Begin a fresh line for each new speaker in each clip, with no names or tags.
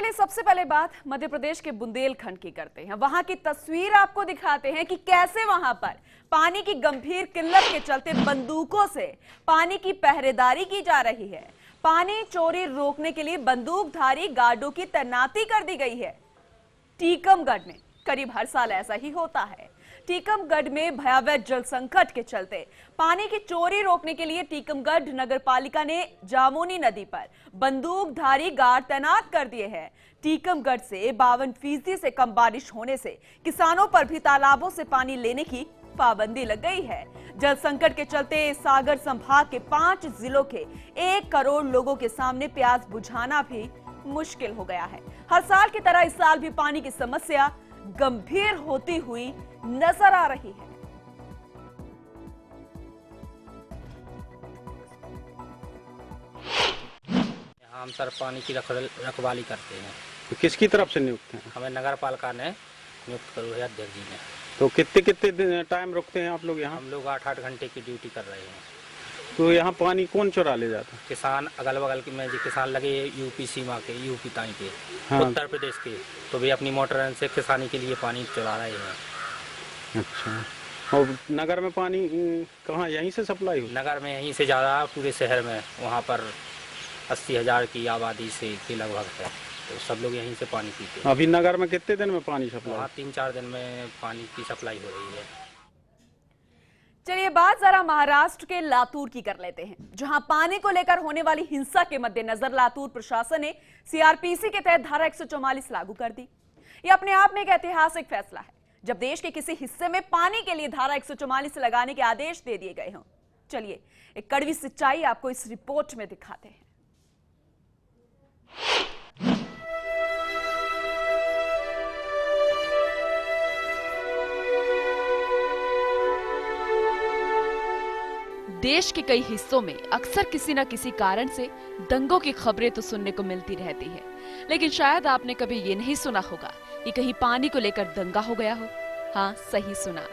चलिए सबसे पहले बात मध्य प्रदेश के बुंदेलखंड की करते हैं। वहां की तस्वीर आपको दिखाते हैं कि कैसे वहां पर पानी की गंभीर किल्लत के चलते बंदूकों से पानी की पहरेदारी की जा रही है। पानी चोरी रोकने के लिए बंदूकधारी गार्डों की तैनाती कर दी गई है। टीकमगढ़ में करीब हर साल ऐसा ही होता है। टीकमगढ़ में भयावह जल संकट के चलते पानी की चोरी रोकने के लिए टीकमगढ़ नगरपालिका ने जामुनी नदी पर बंदूकधारी गार्ड तैनात कर दिए हैं। टीकमगढ़ से 52% से कम बारिश होने से किसानों पर भी तालाबों से पानी लेने की पाबंदी लग गई है। जल संकट के चलते सागर संभाग के 5 जिलों के 1 करोड़ लोगों के सामने प्यास बुझाना भी मुश्किल हो गया है। हर साल की तरह इस साल भी पानी की समस्या गंभीर होती हुई नजर आ रही है।
हम सर पानी की रखवाली करते हैं।
तो किसकी तरफ से नियुक्त हैं?
हमें नगर पालिका ने नियुक्त करो है अध्यक्ष जी ने।
तो कितने टाइम रुकते हैं आप लोग यहाँ?
हम लोग 8-8 घंटे की ड्यूटी कर रहे हैं।
तो यहाँ पानी कौन चुरा ले जाता है?
किसान अगल बगल में जो किसान लगे यूपी सीमा के, यूपी ताई के,
हाँ।
उत्तर प्रदेश के, तो वे अपनी मोटर से किसानी के लिए पानी चुरा रहे हैं।
अच्छा, और नगर में पानी कहाँ यहीं से सप्लाई हो?
नगर में यहीं से ज़्यादा पूरे शहर में, वहाँ पर 80,000 की आबादी से के लगभग है, तो सब लोग यहीं से पानी पीते हैं।
अभी नगर में कितने दिन में पानी सप्लाई?
वहाँ 3-4 दिन में पानी की सप्लाई हो रही है।
चलिए बात जरा महाराष्ट्र के लातूर की कर लेते हैं, जहां पानी को लेकर होने वाली हिंसा के मद्देनजर लातूर प्रशासन ने सीआरपीसी के तहत धारा 144 लागू कर दी। यह अपने आप में एक ऐतिहासिक फैसला है, जब देश के किसी हिस्से में पानी के लिए धारा 144 लगाने के आदेश दे दिए गए हों। चलिए एक कड़वी सच्चाई आपको इस रिपोर्ट में दिखाते हैं। देश के कई हिस्सों में अक्सर किसी न किसी कारण से दंगों की खबरें तो सुनने को मिलती रहती है, लेकिन शायद आपने कभी ये नहीं सुना होगा कि कहीं पानी को लेकर दंगा हो गया हो। हाँ, सही सुना।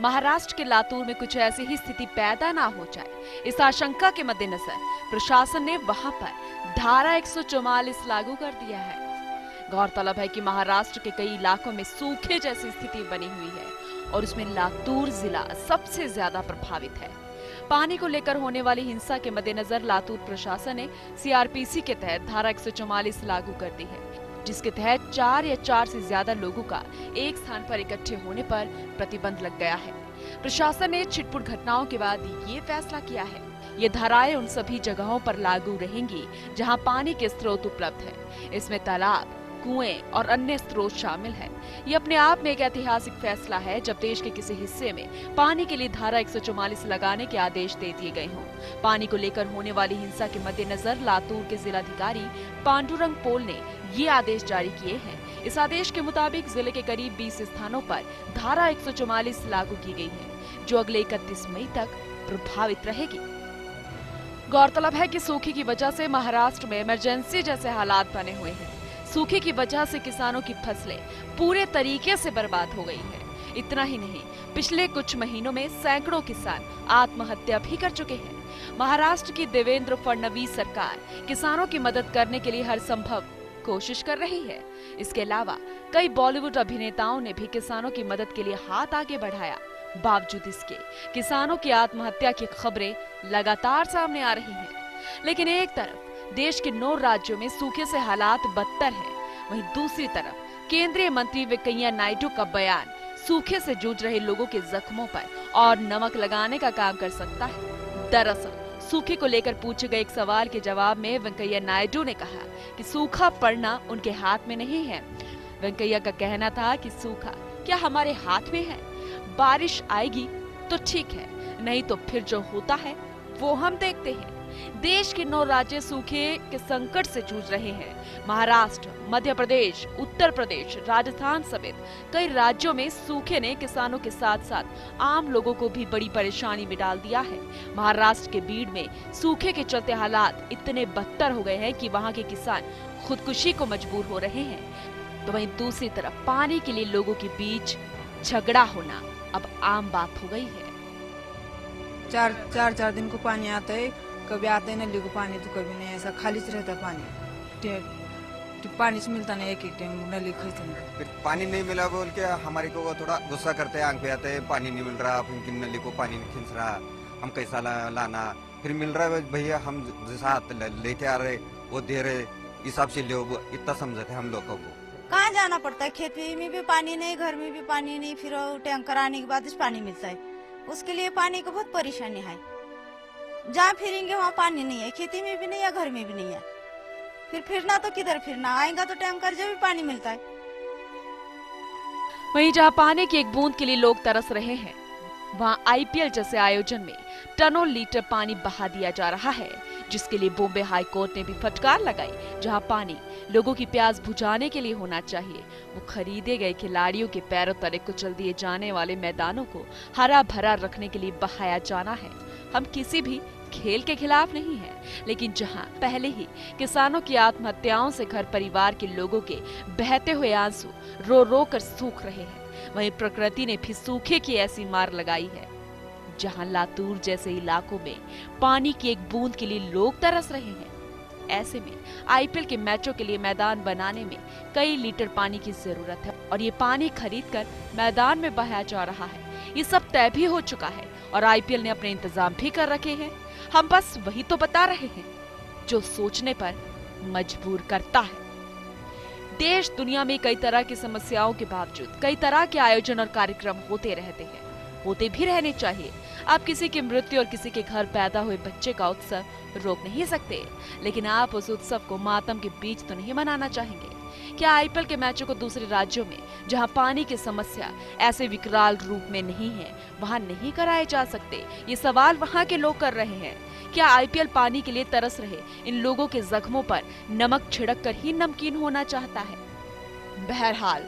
महाराष्ट्र के लातूर में कुछ ऐसी ही स्थिति पैदा ना हो जाए, इस आशंका के मद्देनजर प्रशासन ने वहां पर धारा 144 लागू कर दिया है। गौरतलब है कि महाराष्ट्र के कई इलाकों में सूखे जैसी स्थिति बनी हुई है और उसमें लातूर जिला सबसे ज्यादा प्रभावित है। पानी को लेकर होने वाली हिंसा के मद्देनजर लातूर प्रशासन ने सीआरपीसी के तहत धारा 144 लागू कर दी है, जिसके तहत 4 या 4 से ज्यादा लोगों का एक स्थान पर इकट्ठे होने पर प्रतिबंध लग गया है। प्रशासन ने छिटपुट घटनाओं के बाद ये फैसला किया है। ये धाराएं उन सभी जगहों पर लागू रहेंगी जहां पानी के स्रोत उपलब्ध है। इसमें तालाब, कुएं और अन्य स्रोत शामिल हैं। ये अपने आप में एक ऐतिहासिक फैसला है, जब देश के किसी हिस्से में पानी के लिए धारा 144 लगाने के आदेश दे दिए गए हों। पानी को लेकर होने वाली हिंसा के मद्देनजर लातूर के जिलाधिकारी पांडुरंग पोल ने ये आदेश जारी किए हैं। इस आदेश के मुताबिक जिले के करीब 20 स्थानों पर धारा 144 लागू की गई है, जो अगले 31 मई तक प्रभावित रहेगी। गौरतलब है कि सूखे की वजह से महाराष्ट्र में इमरजेंसी जैसे हालात बने हुए हैं। सूखे की वजह से किसानों की फसलें पूरे तरीके से बर्बाद हो गई है। इतना ही नहीं, पिछले कुछ महीनों में सैकड़ों किसान आत्महत्या भी कर चुके हैं। महाराष्ट्र की देवेंद्र फडणवीस सरकार किसानों की मदद करने के लिए हर संभव कोशिश कर रही है। इसके अलावा कई बॉलीवुड अभिनेताओं ने भी किसानों की मदद के लिए हाथ आगे बढ़ाया। बावजूद इसके किसानों की आत्महत्या की खबरें लगातार सामने आ रही हैं। लेकिन एक तरफ देश के 9 राज्यों में सूखे से हालात बदतर है, वहीं दूसरी तरफ केंद्रीय मंत्री वेंकैया नायडू का बयान सूखे से जूझ रहे लोगों के जख्मों पर और नमक लगाने का काम कर सकता है। दरअसल सूखे को लेकर पूछे गए एक सवाल के जवाब में वेंकैया नायडू ने कहा कि सूखा पड़ना उनके हाथ में नहीं है। वेंकैया का कहना था कि सूखा क्या हमारे हाथ में है? बारिश आएगी तो ठीक है, नहीं तो फिर जो होता है वो हम देखते हैं। देश के 9 राज्य सूखे के संकट से जूझ रहे हैं। महाराष्ट्र, मध्य प्रदेश, उत्तर प्रदेश, राजस्थान समेत कई राज्यों में सूखे ने किसानों के साथ साथ आम लोगों को भी बड़ी परेशानी में डाल दिया है। महाराष्ट्र के बीड़ में सूखे के चलते हालात इतने बदतर हो गए हैं कि वहां के किसान खुदकुशी को मजबूर हो रहे हैं। तो वहीं दूसरी तरफ पानी के लिए लोगों के बीच झगड़ा होना अब आम बात हो गई है।
4 दिन को पानी आता है, कभी आता है नली को पानी तो कभी नहीं, ऐसा खाली रहता पानी। कि पानी से मिलता नहीं, एक टाइम नली खरीदते हैं।
फिर पानी नहीं मिला बोल के हमारे को वो थोड़ा गुस्सा करते हैं, आंख पे आते हैं, पानी नहीं मिल रहा, उनकी नली को पानी नहीं खींच रहा, हम कैसा लाना, फिर मिल रहा है भैया, हम जैसा हाथ लेके आ रहे वो दे रहे, हिसाब से लो, इतना समझते हम लोगों को।
कहाँ जाना पड़ता है, खेत में भी पानी नहीं, घर में भी पानी नहीं, फिर टैंकर आने के बाद पानी मिलता है, उसके लिए पानी को बहुत परेशानी है। जहाँ फिरेंगे वहाँ पानी नहीं है, खेती में भी नहीं है, घर में भी नहीं है, फिर फिरना तो किधर फिरना, आएगा तो टैंकर जब भी पानी मिलता है।
वहीं जहां पानी की एक बूंद के लिए लोग तरस रहे हैं, वहां आईपीएल जैसे आयोजन में टनों लीटर पानी बहा दिया जा रहा है, जिसके लिए बॉम्बे हाई कोर्ट ने भी फटकार लगाई। जहां पानी लोगों की प्यास बुझाने के लिए होना चाहिए, वो खरीदे गए खिलाड़ियों के पैरों तले कुचल दिए जाने वाले मैदानों को हरा भरा रखने के लिए बहाया जाना है। हम किसी भी खेल के खिलाफ नहीं है, लेकिन जहां पहले ही किसानों की आत्महत्याओं से घर परिवार के लोगों के बहते हुए आंसू रो रो कर सूख रहे हैं, वहीं प्रकृति ने भी सूखे की ऐसी मार लगाई है जहां लातूर जैसे इलाकों में पानी की एक बूंद के लिए लोग तरस रहे हैं। ऐसे में आईपीएल के मैचों के लिए मैदान बनाने में कई लीटर पानी की जरूरत है और ये पानी खरीदकर मैदान में बहाया जा रहा है। ये सब तय भी हो चुका है और आईपीएल ने अपने इंतजाम भी कर रखे हैं। हम बस वही तो बता रहे हैं जो सोचने पर मजबूर करता है। देश दुनिया में कई तरह की समस्याओं के बावजूद कई तरह के आयोजन और कार्यक्रम होते रहते हैं, होते भी रहने चाहिए। आप किसी की मृत्यु और किसी के घर पैदा हुए बच्चे का उत्सव रोक नहीं सकते, लेकिन आप उस उत्सव को मातम के बीच तो नहीं मनाना चाहेंगे। क्या आईपीएल के मैचों को दूसरे राज्यों में जहां पानी की समस्या ऐसे विकराल रूप में नहीं है, वहां नहीं कराए जा सकते? ये सवाल वहां के लोग कर रहे हैं। क्या आईपीएल पानी के लिए तरस रहे इन लोगों के जख्मों पर नमक छिड़क कर ही नमकीन होना चाहता है? बहरहाल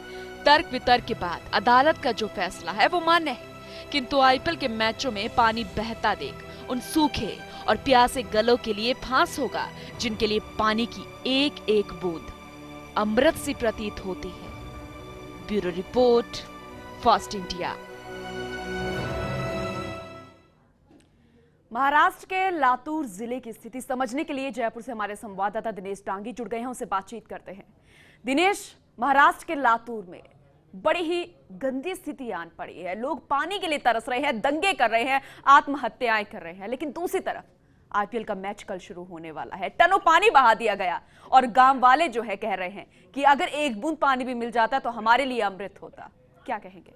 तर्क वितर्क के बाद अदालत का जो फैसला है वो मान्य है, किंतु आईपीएल के मैचों में पानी बहता देख उन सूखे और प्यासे गलों के लिए फांस होगा जिनके लिए पानी की एक एक बूंद अमृत सी प्रतीत होती है। Bureau report, fast India.
Maharashtra के लातूर जिले की स्थिति समझने के लिए जयपुर से हमारे संवाददाता दिनेश डांगी जुड़ गए हैं, उनसे बातचीत करते हैं। दिनेश, महाराष्ट्र के लातूर में बड़ी ही गंदी स्थिति आन पड़ी है, लोग पानी के लिए तरस रहे हैं, दंगे कर रहे हैं, आत्महत्याएं कर रहे हैं, लेकिन दूसरी तरफ आईपीएल का मैच कल शुरू होने वाला है, टनों पानी बहा दिया गया और गांव वाले जो है कह रहे हैं कि अगर एक बूंद पानी भी मिल जाता तो हमारे लिए अमृत होता। क्या कहेंगे?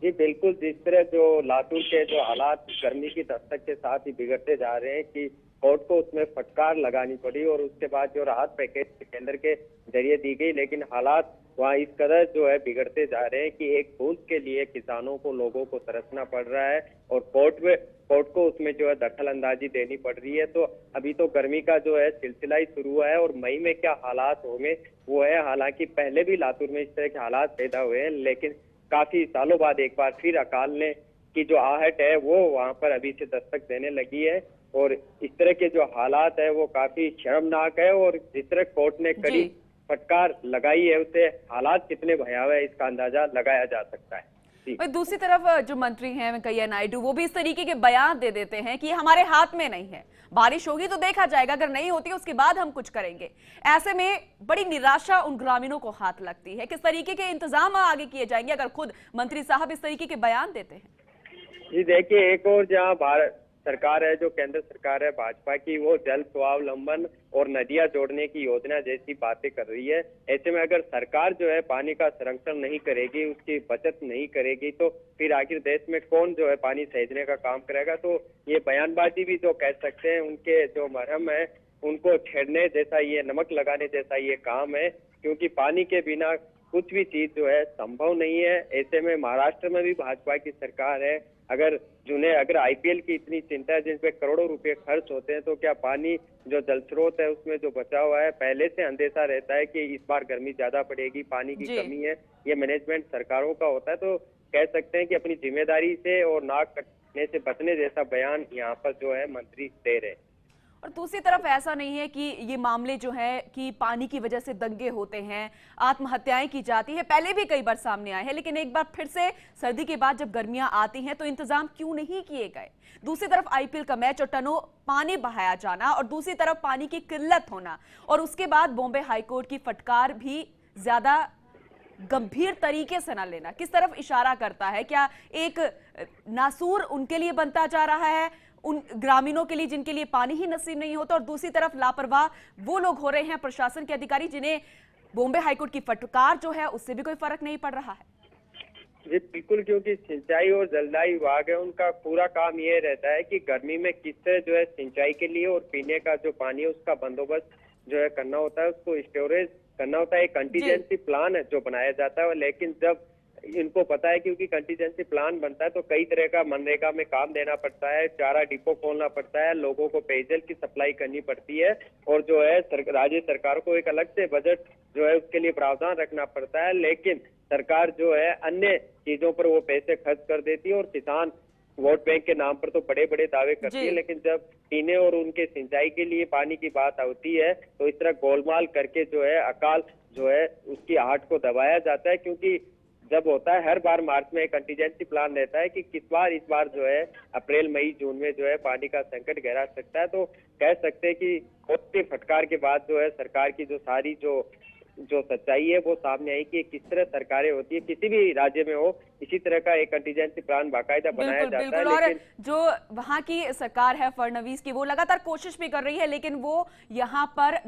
जी बिल्कुल, जिस तरह जो लातूर के जो हालात गर्मी की दस्तक के साथ ही बिगड़ते जा रहे हैं कि कोर्ट को उसमें फटकार लगानी पड़ी और उसके बाद जो राहत पैकेज केंद्र के जरिए दी गई, लेकिन हालात वहाँ इस कदर जो है बिगड़ते जा रहे हैं कि एक बूंद के लिए किसानों को, लोगों को तरसना पड़ रहा है और कोर्ट को उसमें जो है दखल अंदाजी देनी पड़ रही है। तो अभी तो गर्मी का जो है सिलसिला ही शुरू हुआ है और मई में क्या हालात होंगे वो है। हालांकि पहले भी लातूर में इस तरह के हालात पैदा हुए हैं, लेकिन काफी सालों बाद एक बार फिर अकाल ने की जो आहट है वो वहाँ पर अभी से दस्तक देने लगी है और इस तरह के जो हालात है वो काफी शर्मनाक है और जिस तरह कोर्ट ने कड़ी फटकार लगाई है उससे हालात कितने भयावह है इसका अंदाजा लगाया जा सकता है।
दूसरी तरफ जो मंत्री हैं वेंकैया नायडू, वो भी इस तरीके के बयान दे देते हैं कि हमारे हाथ में नहीं है, बारिश होगी तो देखा जाएगा, अगर नहीं होती उसके बाद हम कुछ करेंगे। ऐसे में बड़ी निराशा उन ग्रामीणों को हाथ लगती है। किस तरीके के इंतजाम आगे किए जाएंगे अगर खुद मंत्री साहब इस तरीके के बयान देते हैं?
जी देखिए, एक और जहाँ भारत सरकार है, जो केंद्र सरकार है भाजपा की, वो जल स्वावलंबन और नदियां जोड़ने की योजना जैसी बातें कर रही है। ऐसे में अगर सरकार जो है पानी का संरक्षण नहीं करेगी, उसकी बचत नहीं करेगी, तो फिर आखिर देश में कौन जो है पानी सहेजने का काम करेगा? तो ये बयानबाजी भी जो कह सकते हैं, उनके जो मरहम है उनको छेड़ने जैसा, ये नमक लगाने जैसा ये काम है, क्योंकि पानी के बिना कुछ भी चीज जो है संभव नहीं है। ऐसे में महाराष्ट्र में भी भाजपा की सरकार है, अगर आईपीएल की इतनी चिंता है जिसपे करोड़ों रुपए खर्च होते हैं, तो क्या पानी जो जल स्रोत है उसमें जो बचा हुआ है, पहले से अंदेशा रहता है कि इस बार गर्मी ज्यादा पड़ेगी, पानी की कमी है, ये मैनेजमेंट सरकारों का होता है, तो कह सकते हैं कि अपनी जिम्मेदारी से और नाक कटने से बचने जैसा बयान यहाँ पर जो है मंत्री दे रहे हैं।
और दूसरी तरफ ऐसा नहीं है कि ये मामले जो है कि पानी की वजह से दंगे होते हैं, आत्महत्याएं की जाती है, पहले भी कई बार सामने आए हैं, लेकिन एक बार फिर से सर्दी के बाद जब गर्मियां आती हैं तो इंतजाम क्यों नहीं किए गए। दूसरी तरफ आईपीएल का मैच और टनों पानी बहाया जाना और दूसरी तरफ पानी की किल्लत होना और उसके बाद बॉम्बे हाईकोर्ट की फटकार भी ज्यादा गंभीर तरीके से ना लेना किस तरफ इशारा करता है? क्या एक नासूर उनके लिए बनता जा रहा है, उन ग्रामीणों के लिए जिनके लिए पानी ही नसीब नहीं होता, और दूसरी तरफ लापरवाह वो लोग हो रहे हैं प्रशासन के अधिकारी जिन्हें बॉम्बे हाईकोर्ट की फटकार जो है उससे भी कोई फर्क नहीं पड़ रहा है।
जी बिल्कुल, क्योंकि सिंचाई और जलदायी विभाग है, उनका पूरा काम ये रहता है कि गर्मी में किस तरह जो है सिंचाई के लिए और पीने का जो पानी है उसका बंदोबस्त जो है करना होता है, उसको स्टोरेज करना होता है। एक कंटीजेंसी प्लान है जो बनाया जाता है, लेकिन जब इनको पता है क्योंकि कंटीजेंसी प्लान बनता है तो कई तरह का मनरेगा में काम देना पड़ता है, चारा डिपो खोलना पड़ता है, लोगों को पेयजल की सप्लाई करनी पड़ती है और जो है राज्य सरकार को एक अलग से बजट जो है उसके लिए प्रावधान रखना पड़ता है। लेकिन सरकार जो है अन्य चीजों पर वो पैसे खर्च कर देती है और किसान वोट बैंक के नाम पर तो बड़े बड़े दावे करती है, लेकिन जब पीने और उनके सिंचाई के लिए पानी की बात आती है तो इस तरह गोलमाल करके जो है अकाल जो है उसकी आहट को दबाया जाता है। क्योंकि जब होता है हर बार मार्च में एक कंटीजेंसी प्लान रहता है कि इस बार जो है अप्रैल मई जून में जो है पानी का संकट गहरा सकता है, तो कह सकते हैं कि कोर्ट की फटकार के बाद जो है सरकार की जो सारी जो सच्चाई है वो सामने आई कि किस तरह सरकारें होती है, किसी भी राज्य में हो इसी तरह का एक कंटीजेंसी प्लान बाकायदा बनाया जाता है।
और जो वहां की सरकार है फडणवीस की, वो लगातार कोशिश भी कर रही है, लेकिन वो यहाँ पर